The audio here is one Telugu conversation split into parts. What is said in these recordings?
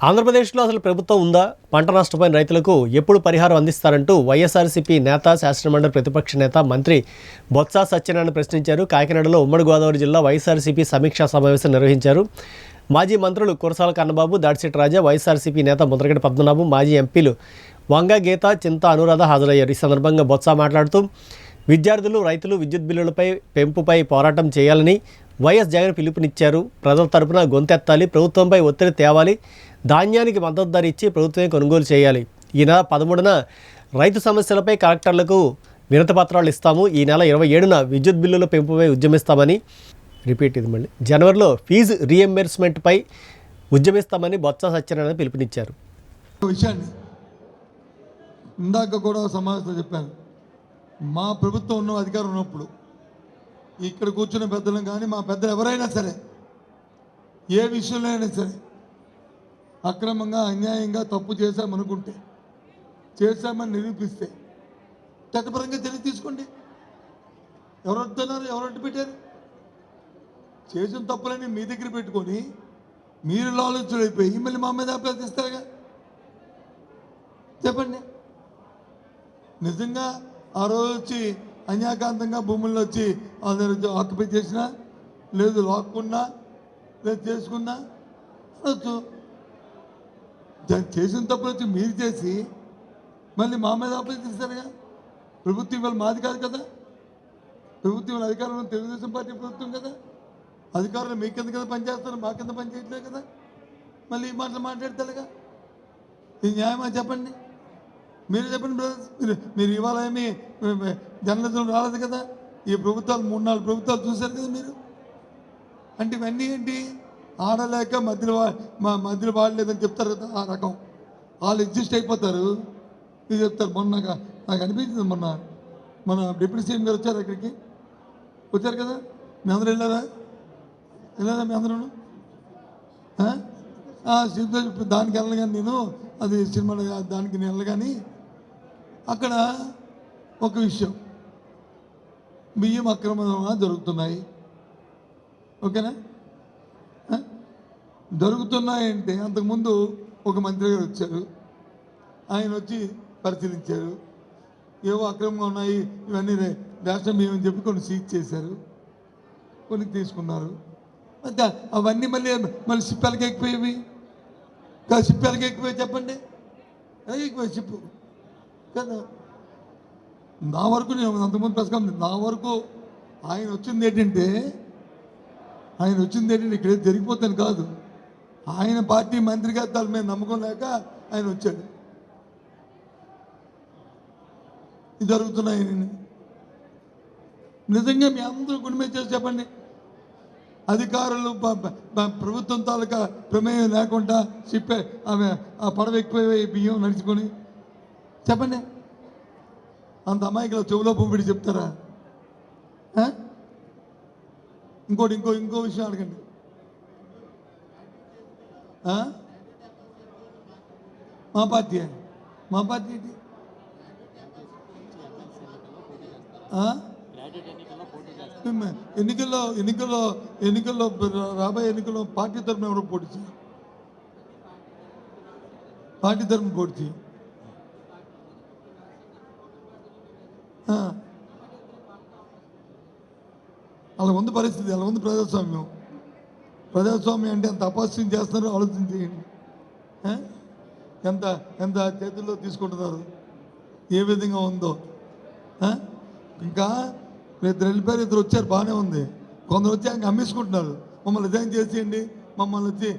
ఆంధ్రప్రదేశ్లో అసలు ప్రభుత్వం ఉందా? పంట నష్టపోయిన రైతులకు ఎప్పుడు పరిహారం అందిస్తారంటూ వైఎస్ఆర్సీపీ నేత, శాసనమండలి ప్రతిపక్ష నేత, మంత్రి బొత్స సత్యనారాయణ ప్రశ్నించారు. కాకినాడలో ఉమ్మడి గోదావరి జిల్లా వైఎస్ఆర్సీపీ సమీక్షా సమావేశం నిర్వహించారు. మాజీ మంత్రులు కురసాల కన్నబాబు, దాడిశెట్టి రాజా, వైఎస్ఆర్సీపీ నేత ముద్రగడ పద్మనాభం, మాజీ ఎంపీలు వంగ గీత, చింత అనురాధ హాజరయ్యారు. ఈ సందర్భంగా బొత్స మాట్లాడుతూ విద్యార్థులు, రైతులు విద్యుత్ బిల్లులపై పెంపుపై పోరాటం చేయాలని వైఎస్ జగన్ పిలుపునిచ్చారు. ప్రజల తరపున గొంతెత్తాలి, ప్రభుత్వంపై ఒత్తిడి తేవాలి, ధాన్యానికి మద్దతు ధర ఇచ్చి ప్రభుత్వమే కొనుగోలు చేయాలి. ఈ నెల 13న రైతు సమస్యలపై కలెక్టర్లకు వినతి పత్రాలు ఇస్తాము. ఈ నెల 27న విద్యుత్ బిల్లుల పెంపుపై ఉద్యమిస్తామని జనవరిలో ఫీజు రీఎంబర్స్మెంట్పై ఉద్యమిస్తామని బొత్స సత్యనారాయణ పిలుపునిచ్చారు. విషయాన్ని ఇందాక కూడా సమావేశంలో చెప్పాను. మా ప్రభుత్వం ఉన్న అధికారం ఉన్నప్పుడు ఇక్కడ కూర్చున్న పెద్దలను కానీ మా పెద్దలు ఎవరైనా సరే ఏ విషయంలో అయినా సరే అక్రమంగా, అన్యాయంగా తప్పు చేశామనుకుంటే, చేశామని నిరూపిస్తే చట్టపరంగా చర్య తీసుకోండి. ఎవరు వస్తున్నారు, ఎవరు అడ్డు పెట్టారు? చేసిన తప్పులని మీ దగ్గర పెట్టుకొని మీరు ఆలోచనైపోయి మళ్ళీ మా మీద అభ్యర్థిస్తారుగా. చెప్పండి, నిజంగా ఆ రోజు వచ్చి అన్యాకాంతంగా భూముల్లో వచ్చి ఆక్యుపై చేసినా, లేదు లాక్కున్నా, లేదు చేసుకున్నా అనొచ్చు. చేసిన తప్పులు వచ్చి మీరు చేసి మళ్ళీ మా మీద అభ్యర్థిస్తారుగా. ప్రభుత్వం ఇవాళ మాది కాదు కదా, ప్రభుత్వం అధికారంలో తెలుగుదేశం పార్టీ ప్రభుత్వం కదా, అధికారులు మీ కింద కదా పనిచేస్తారు, మా కింద పనిచేయట్లేదు కదా. మళ్ళీ ఈ మాటలు మాట్లాడతారుగా. ఇది న్యాయమా చెప్పండి? మీరు చెప్పండి బ్రదర్స్. మీరు ఇవాళ ఏమి జర్నలిజం రాలేదు కదా. ఈ ప్రభుత్వాలు 3-4 ప్రభుత్వాలు చూశారు కదా మీరు. అంటే ఇవన్నీ ఏంటి? ఆడలేక మధ్యలో వాడలేదని చెప్తారు కదా. ఆ రకం వాళ్ళు అడ్జస్ట్ అయిపోతారు. ఇది చెప్తారు. మొన్న నాకు అనిపించింది, మన డిప్యూటీ సీఎం గారు వచ్చారు, ఇక్కడికి వచ్చారు కదా. మీ అందరూ వెళ్ళారా మీ అందరూ? దానికి వెళ్ళను కానీ నేను, అది సినిమా దానికి నేను వెళ్ళను కానీ, అక్కడ ఒక విషయం, బియ్యం అక్రమంగా జరుగుతున్నాయి. ఓకేనా? జరుగుతున్నాయంటే అంతకుముందు ఒక మంత్రి గారు వచ్చారు, ఆయన వచ్చి పరిశీలించారు. ఏవో అక్రమంగా ఉన్నాయి, ఇవన్నీ రేషన్ బియ్యం అని చెప్పి కొన్ని సీజ్ చేశారు, కొన్ని తీసుకున్నారు. అవన్నీ మళ్ళీ సిప్పాలకి ఎక్కిపోయేవి కాదు. సిప్పాలకి ఎక్కిపోయి చెప్పండి, ఎక్కిపోయి సిప్పు కదా. నా వరకు నేను అంతకుముందు ప్రశ్న, నా వరకు ఆయన వచ్చింది ఏంటంటే ఇక్కడ జరిగిపోతాను కాదు, ఆయన పార్టీ మంత్రి గారు దాని మీద నమ్మకం లేక ఆయన వచ్చాడు. ఇది జరుగుతున్నాయి. నిజంగా మీ అందరూ గుండె చేసి చెప్పండి, అధికారులు ప్రభుత్వం తాలూకా ప్రమేయం లేకుండా చెప్పే ఆమె ఆ పడవ ఎక్కువ బియ్యం నడుచుకొని చెప్పండి. అంత అమాయకులు చెవులో పంపిడి చెప్తారా? ఇంకో విషయం అడగండి. మా పార్టీ ఏంటి? ఎన్నికల్లో రాబోయే ఎన్నికల్లో పార్టీ తరఫున ఎవరు పోటీ చేయాలి? పార్టీ తరఫున పోటీ చేయాలి. అలా ఉంది పరిస్థితి, అలా ఉంది ప్రజాస్వామ్యం. ప్రజాస్వామ్యం అంటే ఎంత అపహాస్యం చేస్తున్నారో ఆలోచన చేయండి. ఎంత చేతుల్లో తీసుకుంటున్నారు, ఏ విధంగా ఉందో. ఇంకా ఇద్దరు వెళ్ళిపోయారు, ఇద్దరు వచ్చారు, బాగానే ఉంది. కొందరు వచ్చి ఆయన అమ్మేసుకుంటున్నారు. మమ్మల్ని రిజైన్ చేసేయండి, మమ్మల్ని వచ్చి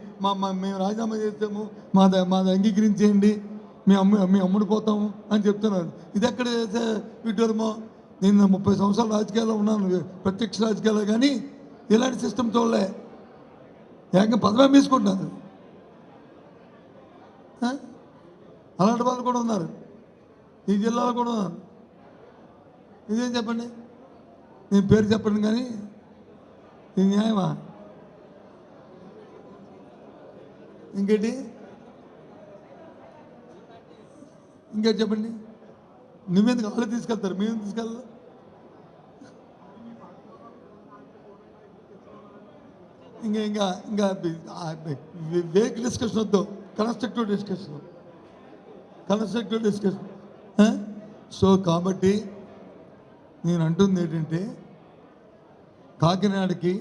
మేము రాజీనామా చేసాము, మాది అంగీకరించేయండి, మేము అమ్ముడిపోతాము అని చెప్తున్నారు. ఇది ఎక్కడ చేసే విడ్డూరమో. నేను 30 సంవత్సరాలు రాజకీయాల్లో ఉన్నాను, ప్రత్యక్ష రాజకీయాల్లో, కానీ ఇలాంటి సిస్టమ్ చూడలే. ఏకంగా పదవి అమ్మేసుకుంటున్నారు. అలాంటి వాళ్ళు కూడా ఉన్నారు, ఈ జిల్లాలో కూడా ఉన్నారు. ఇదేం చెప్పండి, నేను పేరు చెప్పండి కానీ ఇది న్యాయమా? ఇంకేంటి చెప్పండి. నువ్వెందుకు వాళ్ళు తీసుకెళ్తారు, మేము తీసుకెళ్ళాలి? ఇంకా వెహికల్ డిస్కషన్ వద్దు. Constructive discussion. సో కాబట్టి నేను అంటుంది ఏంటంటే కాకినాడకి,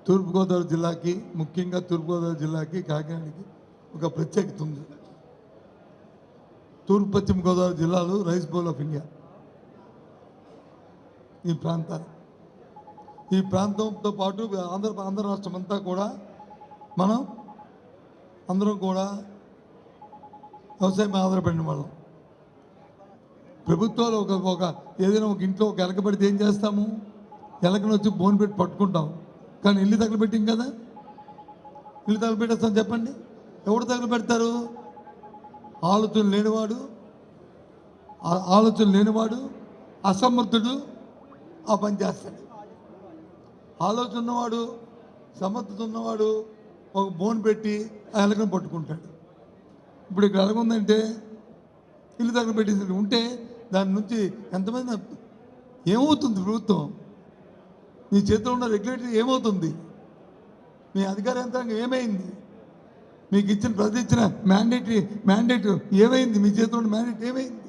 తూర్పుగోదావరి జిల్లాకి, ముఖ్యంగా తూర్పుగోదావరి జిల్లాకి కాకినాడకి ఒక ప్రత్యేకత ఉంది. తూర్పు పశ్చిమ గోదావరి జిల్లాలు రైస్ బౌల్ ఆఫ్ ఇండియా. ఈ ప్రాంతంతో పాటు ఆంధ్ర రాష్ట్రం అంతా కూడా మనం అందరం కూడా వ్యవసాయం ఆధారపడిన వాళ్ళం. ప్రభుత్వాలు ఒక ఏదైనా ఒక ఇంట్లో ఒక ఎలక పడితే ఏం చేస్తాము? ఎలకను వచ్చి బోన్ పెట్టి పట్టుకుంటాం. కానీ ఇల్లు తగలబెట్టాం కదా, ఇల్లు తగలబెట్టేస్తాం. చెప్పండి, ఎవడు తగలబెడతారు? ఆలోచన లేనివాడు అసమర్థుడు ఆ పని చేస్తాడు. ఆలోచన ఉన్నవాడు, సమర్థత ఉన్నవాడు ఒక బోన్ పెట్టి ఆ ఎలకను పట్టుకుంటాడు. ఇప్పుడు ఇక్కడ ఎలక ఉందంటే ఇల్లు తగలబెట్టేసి ఉంటే దాని నుంచి ఎంతమంది ఏమవుతుంది? ప్రభుత్వం నీ చేతిలో ఉన్న రెగ్యులేటరీ ఏమవుతుంది? మీ అధికార యంత్రాంగం ఏమైంది? మీకు ప్రతి ఇచ్చిన మ్యాండేట్ ఏమైంది? మీ చేతిలో ఉన్న మ్యాండేట్ ఏమైంది?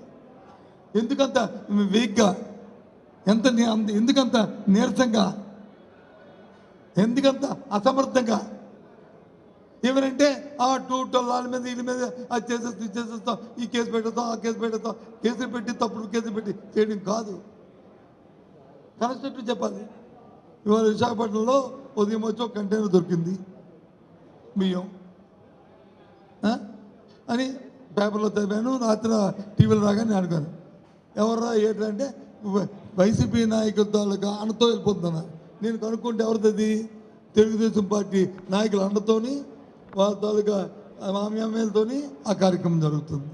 ఎందుకంత వీక్గా, ఎందుకంత నీరసంగా, ఎందుకంత అసమర్థంగా? ఏమనంటే ఆ వాళ్ళ మీద వీళ్ళ మీద అది చేసేస్తాం, ఈ కేసు పెట్టేస్తాం, ఆ కేసు పెట్టేస్తాం. కేసులు పెట్టి తప్పుడు కేసులు పెట్టి చేయడం కాదు, కన్స్ట్రక్టివ్ చెప్పాలి. ఇవాళ విశాఖపట్నంలో ఉదయం వచ్చి ఒక కంటైనర్ దొరికింది బియ్యం అని పేపర్లో చదివాను. రాత్రి టీవీలో రాగానే అడిగాను, ఎవర్రా ఏంటంటే వైసీపీ నాయకులతో అండతో వెళ్ళిపోతున్నా. నేను కనుక్కుంటే ఎవరిది? తెలుగుదేశం పార్టీ నాయకుల అండతోని, వాళ్ళ తాలూకా మామ్యామ్మలతోని ఆ కార్యక్రమం జరుగుతుంది.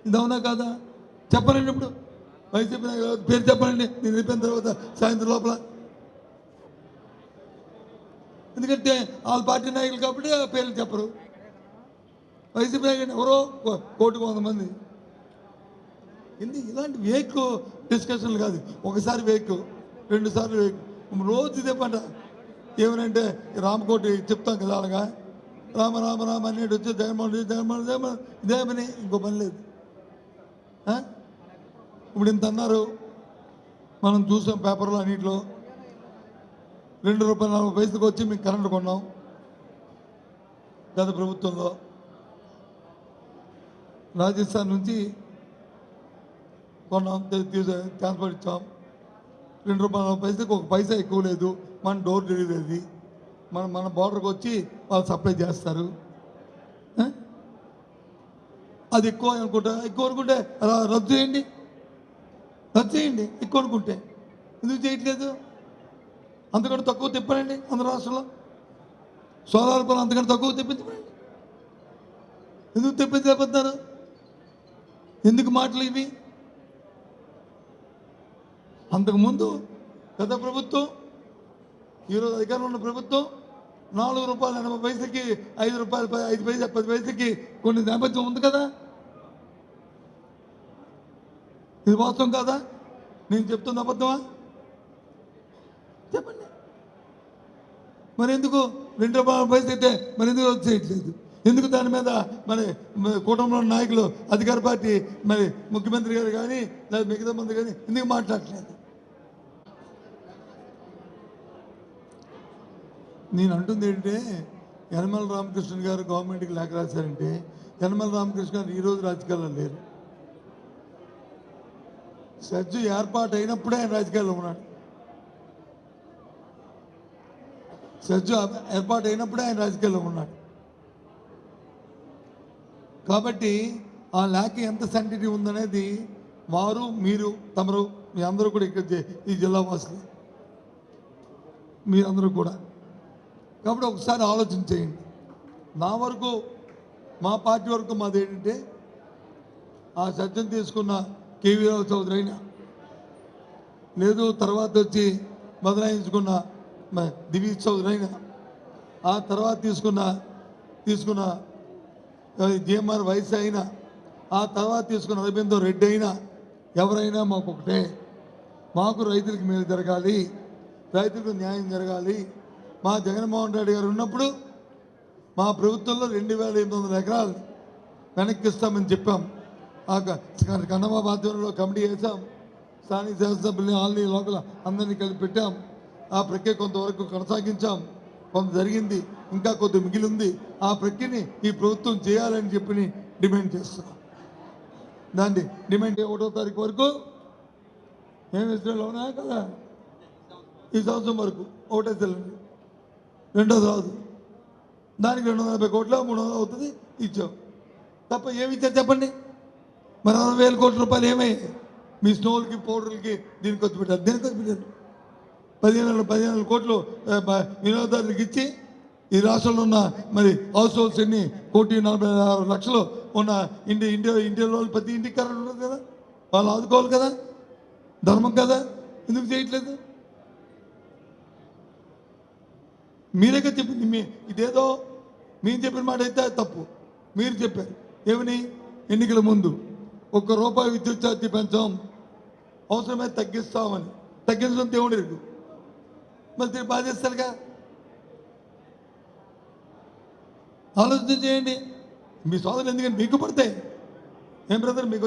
ఇది అవునా కాదా? చెప్పనండి. ఇప్పుడు వైసీపీ నాయకుల పేరు చెప్పనండి, నేను వెళ్ళిపోయిన తర్వాత సాయంత్రం లోపల. ఎందుకంటే వాళ్ళ పార్టీ నాయకులు కాబట్టి ఆ పేర్లు చెప్పరు. వైసీపీ నాయకులు ఎవరో 1,100,000 మంది. ఇలాంటి వేక్ డిస్కషన్లు కాదు. ఒకసారి వేక్, 2 సార్లు వేక్, రోజు ఇదే పంట. ఏమనంటే రామకోటి చెప్తాం కదా, అలాగా రామ రామ రామ అన్నిటి వచ్చి జగన్మోహన్ ఇదే పని, ఇంకో పని లేదు. ఇప్పుడు ఇంత అన్నారు, మనం చూసాం పేపర్లో అన్నింటిలో. ₹2.40 వచ్చి మీకు కరెంటు కొన్నాం గత ప్రభుత్వంలో. రాజస్థాన్ నుంచి కొన్నాం, ట్రాన్స్పోర్ట్ ఇచ్చాం. ₹2.40 ఒక పైసా ఎక్కువ లేదు. మన డోర్ డెలివరీ, మన బార్డర్కి వచ్చి వాళ్ళు సప్లై చేస్తారు. అది ఎక్కువ అనుకుంటే రద్దు చేయండి. ఎక్కువ అనుకుంటే ఎందుకు చేయట్లేదు? అంతకంటే తక్కువ తిప్పనండి. ఆంధ్ర రాష్ట్రంలో సోలార్ పనులు అంతకంటే తక్కువ తెప్పించమండి. ఎందుకు తెప్పించలేకపోతున్నారు? ఎందుకు మాటలు ఇవి? అంతకుముందు గత ప్రభుత్వం, ఈరోజు అధికారంలో ఉన్న ప్రభుత్వం ₹4.80 ₹5, 5 పైసా 10 పైసలకి కొన్ని నేపథ్యం ఉంది కదా. ఇది వాస్తవం కాదా? నేను చెప్తున్న అబద్ధమా? చెప్పండి. మరి ఎందుకు ₹2.40 అయితే మరి ఎందుకు చేయట్లేదు? ఎందుకు దాని మీద మరి కుటుంబంలో నాయకులు, అధికార పార్టీ, మరి ముఖ్యమంత్రి గారు కానీ లేదా మిగతా మంది కానీ ఎందుకు మాట్లాడట్లేదు? నేను అంటుంది ఏంటంటే, యనమల రామకృష్ణ గారు గవర్నమెంట్కి లేఖ రాశారంటే, యనమల రామకృష్ణ గారు ఈరోజు రాజకీయాల్లో లేరు. సజ్జు ఏర్పాటు అయినప్పుడే ఆయన రాజకీయాల్లో ఉన్నాడు. సజ్జు ఏర్పాటు అయినప్పుడే ఆయన రాజకీయాల్లో ఉన్నాడు. కాబట్టి ఆ లేఖ ఎంత సెంటిటీ ఉందనేది వారు, మీరు, తమరు, మీ అందరూ కూడా ఇక్కడ ఈ జిల్లా వాసులు మీరందరూ కూడా. కాబట్టి ఒకసారి ఆలోచన చేయండి. నా వరకు, మా పార్టీ వరకు మాది ఏంటంటే, ఆ సత్యం తీసుకున్న కేవీ రావు చౌదరి అయినా, లేదు తర్వాత వచ్చి బదలాయించుకున్న దివీష్ చౌదరి అయినా, ఆ తర్వాత తీసుకున్న జిఎంఆర్ వైస్ అయినా, ఆ తర్వాత తీసుకున్న అరబిందో రెడ్డి అయినా, ఎవరైనా మాకు ఒకటే. మాకు రైతులకు మేలు జరగాలి, రైతులకు న్యాయం జరగాలి. మా జగన్మోహన్ రెడ్డి గారు ఉన్నప్పుడు మా ప్రభుత్వంలో 2,800 ఎకరాలు వెనక్కి ఇస్తామని చెప్పాం. ఆ కన్నమ్మ బాధ్యతలో కమిటీ వేసాం. స్థానిక శాసనసభ్యుల్ని వాళ్ళని లోకల్ అందరినీ కలిపి పెట్టాం. ఆ ప్రక్రియ కొంతవరకు కొనసాగించాం. కొంత జరిగింది, ఇంకా కొద్ది మిగిలి ఉంది. ఆ ప్రక్రియని ఈ ప్రభుత్వం చేయాలని చెప్పి డిమాండ్ చేస్తున్నాం. దాన్ని డిమాండ్ 1వ తారీఖు వరకు ఏమి ఇస్తున్నాం ఉన్నాయా కదా, ఈ సంవత్సరం వరకు ఒకటే సెల్లండి, రెండోది రాదు. దానికి 250 కోట్ల 300 అవుతుంది ఇచ్చాం. తప్ప ఏమి ఇచ్చారు చెప్పండి? మరి 60,000 కోట్ల రూపాయలు ఏమయ్యాయి? మీ స్నోలకి పౌడర్లకి దీనికి వచ్చి పెట్టారు. దేనికి వచ్చి పెట్టారు? 15,000 కోట్లు వినియోగదారులకు ఇచ్చి ఈ రాష్ట్రంలో ఉన్న మరి హౌస్ హోల్డ్స్ ఎన్ని 1,46,00,000 ఉన్న ఇండియాలో ప్రతి ఇంటికి కరెంట్ ఉంటుంది కదా, వాళ్ళు ఆదుకోవాలి కదా, ధర్మం కదా, ఎందుకు చేయట్లేదు? మీరే కదా చెప్పింది. ఇదేదో మీరు చెప్పిన మాట అయితే తప్పు. మీరు చెప్పారు ఏమని? ఎన్నికల ముందు ₹1 విద్యుత్ ఛార్జీ పెంచాం, అవసరమైతే తగ్గిస్తామని. తగ్గించడం దేవుడు ఎరుగు. మరి బాధేస్తారుగా. ఆలోచన చేయండి. మీ సోదరులు ఎందుకంటే మీకు పడతాయి. ఏం బ్రదర్ మీకు